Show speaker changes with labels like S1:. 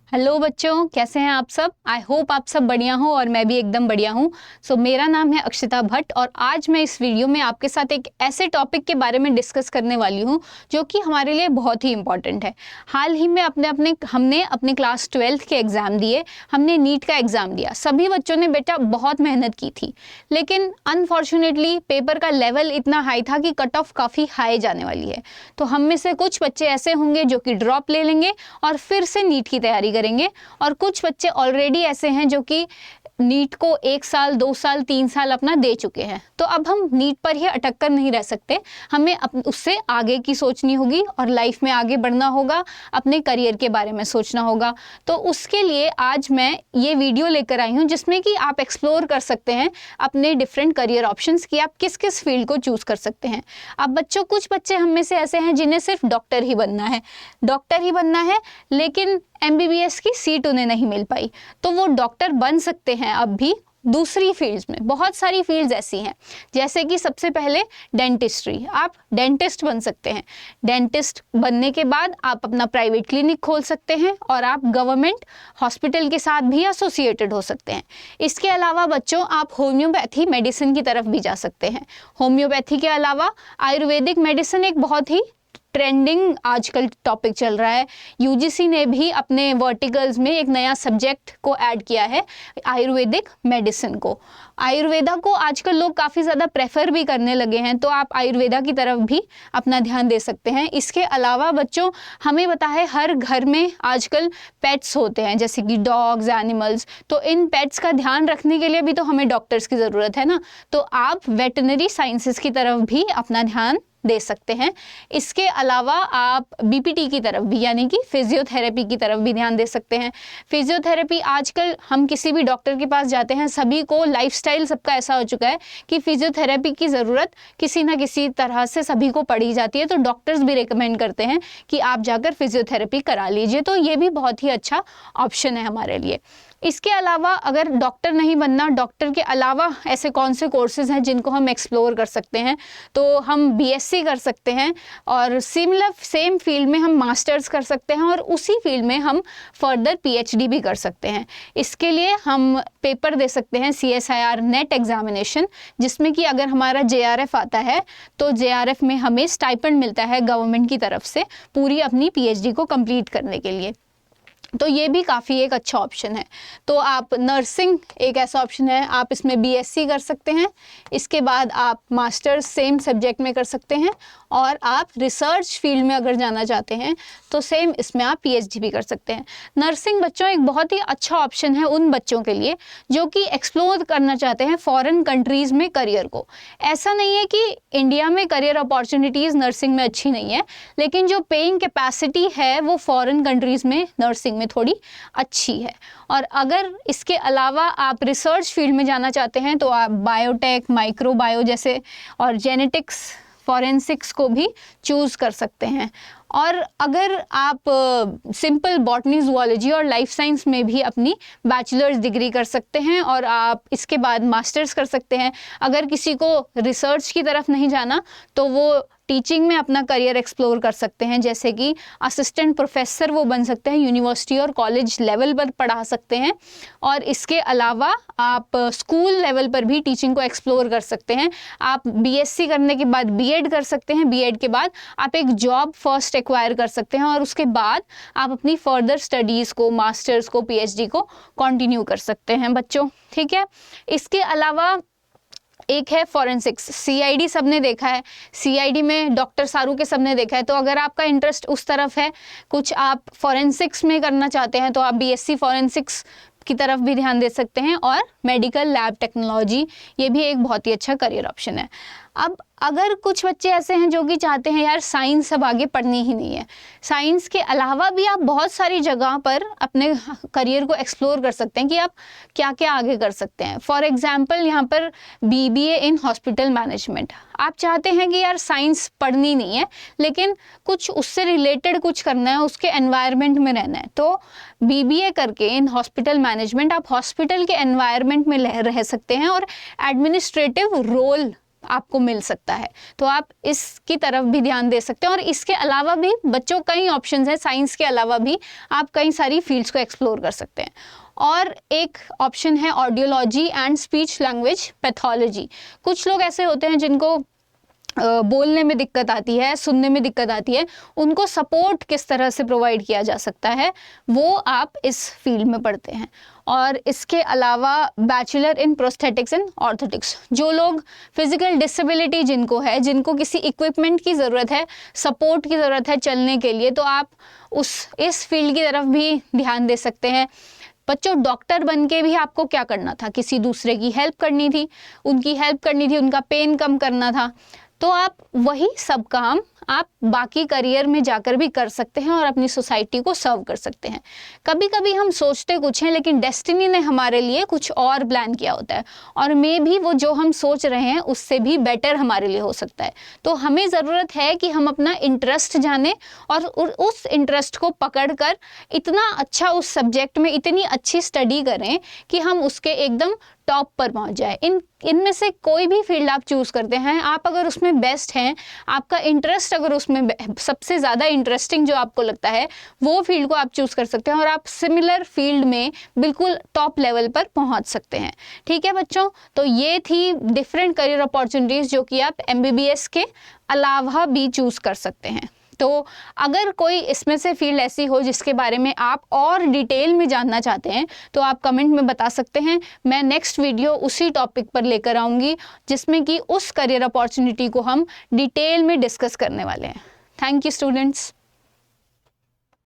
S1: Hello बच्चों, कैसे हैं आप सब। आई होप आप सब बढ़िया हो और मैं भी एकदम बढ़िया हूँ। मेरा नाम है अक्षिता भट्ट और आज मैं इस वीडियो में आपके साथ एक ऐसे टॉपिक के बारे में डिस्कस करने वाली हूँ जो कि हमारे लिए बहुत ही इम्पॉर्टेंट है। हाल ही में हमने अपने क्लास 12th के एग्ज़ाम दिए, हमने नीट का एग्ज़ाम दिया। सभी बच्चों ने बेटा बहुत मेहनत की थी, लेकिन अनफॉर्चुनेटली पेपर का लेवल इतना हाई था कि कट ऑफ काफ़ी हाई जाने वाली है। तो हम में से कुछ बच्चे ऐसे होंगे जो कि ड्रॉप ले लेंगे और फिर से नीट की तैयारी करेंगे, और कुछ बच्चे ऑलरेडी ऐसे हैं जो कि नीट को 1 साल 2 साल 3 साल अपना दे चुके हैं। तो अब हम नीट पर ही अटक कर नहीं रह सकते, हमें उससे आगे की सोचनी होगी और लाइफ में आगे बढ़ना होगा, अपने करियर के बारे में सोचना होगा। तो उसके लिए आज मैं ये वीडियो लेकर आई हूँ जिसमें कि आप एक्सप्लोर कर सकते हैं अपने डिफरेंट करियर ऑप्शंस की आप किस किस फील्ड को चूज कर सकते हैं। अब बच्चों, कुछ बच्चे हम में से ऐसे हैं जिन्हें सिर्फ डॉक्टर ही बनना है, लेकिन MBBS की सीट उन्हें नहीं मिल पाई, तो वो डॉक्टर बन सकते हैं अब भी दूसरी फील्ड्स में। बहुत सारी फील्ड्स ऐसी हैं, जैसे कि सबसे पहले डेंटिस्ट्री, आप डेंटिस्ट बन सकते हैं। डेंटिस्ट बनने के बाद आप अपना प्राइवेट क्लिनिक खोल सकते हैं और आप गवर्नमेंट हॉस्पिटल के साथ भी एसोसिएटेड हो सकते हैं। इसके अलावा बच्चों, आप होम्योपैथी मेडिसिन की तरफ भी जा सकते हैं। होम्योपैथी के अलावा आयुर्वेदिक मेडिसिन एक बहुत ही ट्रेंडिंग आजकल टॉपिक चल रहा है। UGC ने भी अपने वर्टिकल्स में एक नया सब्जेक्ट को ऐड किया है, आयुर्वेदिक मेडिसिन को। आयुर्वेदा को आजकल लोग काफ़ी ज़्यादा प्रेफर भी करने लगे हैं, तो आप आयुर्वेदा की तरफ भी अपना ध्यान दे सकते हैं। इसके अलावा बच्चों, हमें पता है हर घर में आजकल पेट्स होते हैं, जैसे कि डॉग्स, एनिमल्स। तो इन पेट्स का ध्यान रखने के लिए भी तो हमें डॉक्टर्स की ज़रूरत है ना, तो आप वेटनरी साइंसेस की तरफ भी अपना ध्यान दे सकते हैं। इसके अलावा आप BPT की तरफ भी, यानी कि फिजियोथेरेपी की तरफ भी ध्यान दे सकते हैं। फिजियोथेरेपी, आजकल हम किसी भी डॉक्टर के पास जाते हैं, सभी को लाइफस्टाइल सबका ऐसा हो चुका है कि फिजियोथेरेपी की ज़रूरत किसी ना किसी तरह से सभी को पड़ी जाती है, तो डॉक्टर्स भी रिकमेंड करते हैं कि आप जाकर फिजियोथेरेपी करा लीजिए। तो ये भी बहुत ही अच्छा ऑप्शन है हमारे लिए। इसके अलावा अगर डॉक्टर नहीं बनना, डॉक्टर के अलावा ऐसे कौन से कोर्सेज हैं जिनको हम एक्सप्लोर कर सकते हैं, तो हम BSc कर सकते हैं और सेम फील्ड में हम मास्टर्स कर सकते हैं और उसी फील्ड में हम फर्दर PhD भी कर सकते हैं। इसके लिए हम पेपर दे सकते हैं CSIR नेट एग्जामिनेशन, जिसमें कि अगर हमारा JRF आता है तो JRF में हमें स्टाइपेंड मिलता है गवर्नमेंट की तरफ से पूरी अपनी PhD को कंप्लीट करने के लिए। तो ये भी काफ़ी एक अच्छा ऑप्शन है। तो आप नर्सिंग एक ऐसा ऑप्शन है, आप इसमें BSc कर सकते हैं। इसके बाद आप मास्टर्स सेम सब्जेक्ट में कर सकते हैं और आप रिसर्च फील्ड में अगर जाना चाहते हैं तो सेम इसमें आप PhD भी कर सकते हैं। नर्सिंग बच्चों एक बहुत ही अच्छा ऑप्शन है उन बच्चों के लिए जो कि एक्सप्लोर करना चाहते हैं फॉरेन कंट्रीज़ में करियर को। ऐसा नहीं है कि इंडिया में करियर अपॉर्चुनिटीज़ नर्सिंग में अच्छी नहीं है, लेकिन जो पेइंग कैपेसिटी है वो फॉरेन कंट्रीज़ में नर्सिंग में थोड़ी अच्छी है। और अगर इसके अलावा आप रिसर्च फील्ड में जाना चाहते हैं तो आप बायोटेक, माइक्रोबायो जैसे और जेनेटिक्स, फॉरेंसिक्स को भी चूज़ कर सकते हैं। और अगर आप सिंपल बॉटनी, जूलॉजी और लाइफ साइंस में भी अपनी बैचलर्स डिग्री कर सकते हैं और आप इसके बाद मास्टर्स कर सकते हैं। अगर किसी को रिसर्च की तरफ नहीं जाना तो वो टीचिंग में अपना करियर एक्सप्लोर कर सकते हैं, जैसे कि असिस्टेंट प्रोफेसर वो बन सकते हैं, यूनिवर्सिटी और कॉलेज लेवल पर पढ़ा सकते हैं। और इसके अलावा आप स्कूल लेवल पर भी टीचिंग को एक्सप्लोर कर सकते हैं। आप BSc करने के बाद B.Ed कर सकते हैं, B.Ed के बाद आप एक जॉब फर्स्ट एक्वायर कर सकते हैं और उसके बाद आप अपनी फर्दर स्टडीज़ को, मास्टर्स को, PhD को कंटिन्यू कर सकते हैं बच्चों, ठीक है। इसके अलावा एक है फॉरेंसिक्स, CID सबने देखा है, CID में डॉक्टर सारू के सबने देखा है। तो अगर आपका इंटरेस्ट उस तरफ है, कुछ आप फॉरेंसिक्स में करना चाहते हैं, तो आप BSc फॉरेंसिक्स की तरफ भी ध्यान दे सकते हैं। और मेडिकल लैब टेक्नोलॉजी, ये भी एक बहुत ही अच्छा करियर ऑप्शन है। अब अगर कुछ बच्चे ऐसे हैं जो कि चाहते हैं यार साइंस अब आगे पढ़नी ही नहीं है, साइंस के अलावा भी आप बहुत सारी जगह पर अपने करियर को एक्सप्लोर कर सकते हैं कि आप क्या क्या आगे कर सकते हैं। फॉर एग्जांपल यहाँ पर BBA इन हॉस्पिटल मैनेजमेंट, आप चाहते हैं कि यार साइंस पढ़नी नहीं है लेकिन कुछ उससे रिलेटेड कुछ करना है, उसके एनवायरनमेंट में रहना है, तो BBA करके इन हॉस्पिटल मैनेजमेंट आप हॉस्पिटल के एनवायरनमेंट में रह सकते हैं और एडमिनिस्ट्रेटिव रोल आपको मिल सकता है। तो आप इसकी तरफ भी ध्यान दे सकते हैं। और इसके अलावा भी बच्चों कई ऑप्शंस हैं, साइंस के अलावा भी आप कई सारी फील्ड्स को एक्सप्लोर कर सकते हैं। और एक ऑप्शन है audiology and speech language pathology. कुछ लोग ऐसे होते हैं जिनको बोलने में दिक्कत आती है, सुनने में दिक्कत आती है, उनको सपोर्ट किस तरह से प्रोवाइड किया जा सकता है, वो आप इस फील्ड में पढ़ते हैं। और इसके अलावा bachelor in prosthetics and orthotics, जो लोग फिजिकल डिसेबिलिटी जिनको है, जिनको किसी इक्विपमेंट की ज़रूरत है, सपोर्ट की ज़रूरत है चलने के लिए, तो आप इस फील्ड की तरफ भी ध्यान दे सकते हैं। बच्चों, डॉक्टर बन के भी आपको क्या करना था? किसी दूसरे की हेल्प करनी थी, उनकी हेल्प करनी थी, उनका पेन कम करना था। तो आप वही सब काम आप बाकी करियर में जाकर भी कर सकते हैं और अपनी सोसाइटी को सर्व कर सकते हैं। कभी कभी हम सोचते कुछ हैं, लेकिन डेस्टिनी ने हमारे लिए कुछ और प्लान किया होता है, और मे भी वो जो हम सोच रहे हैं उससे भी बेटर हमारे लिए हो सकता है। तो हमें ज़रूरत है कि हम अपना इंटरेस्ट जानें और उस इंटरेस्ट को पकड़कर इतना अच्छा उस सब्जेक्ट में इतनी अच्छी स्टडी करें कि हम उसके एकदम टॉप पर पहुंच जाए। इनमें से कोई भी फील्ड आप चूज़ करते हैं, आप अगर उसमें बेस्ट हैं, आपका इंटरेस्ट अगर उसमें सबसे ज़्यादा इंटरेस्टिंग जो आपको लगता है, वो फील्ड को आप चूज़ कर सकते हैं और आप सिमिलर फील्ड में बिल्कुल टॉप लेवल पर पहुंच सकते हैं। ठीक है बच्चों, तो ये थी डिफरेंट करियर अपॉर्चुनिटीज़ जो कि आप MBBS के अलावा भी चूज़ कर सकते हैं। तो अगर कोई इसमें से फील्ड ऐसी हो जिसके बारे में आप और डिटेल में जानना चाहते हैं, तो आप कमेंट में बता सकते हैं। मैं नेक्स्ट वीडियो उसी टॉपिक पर लेकर आऊँगी जिसमें कि उस करियर अपॉर्चुनिटी को हम डिटेल में डिस्कस करने वाले हैं। Thank you students.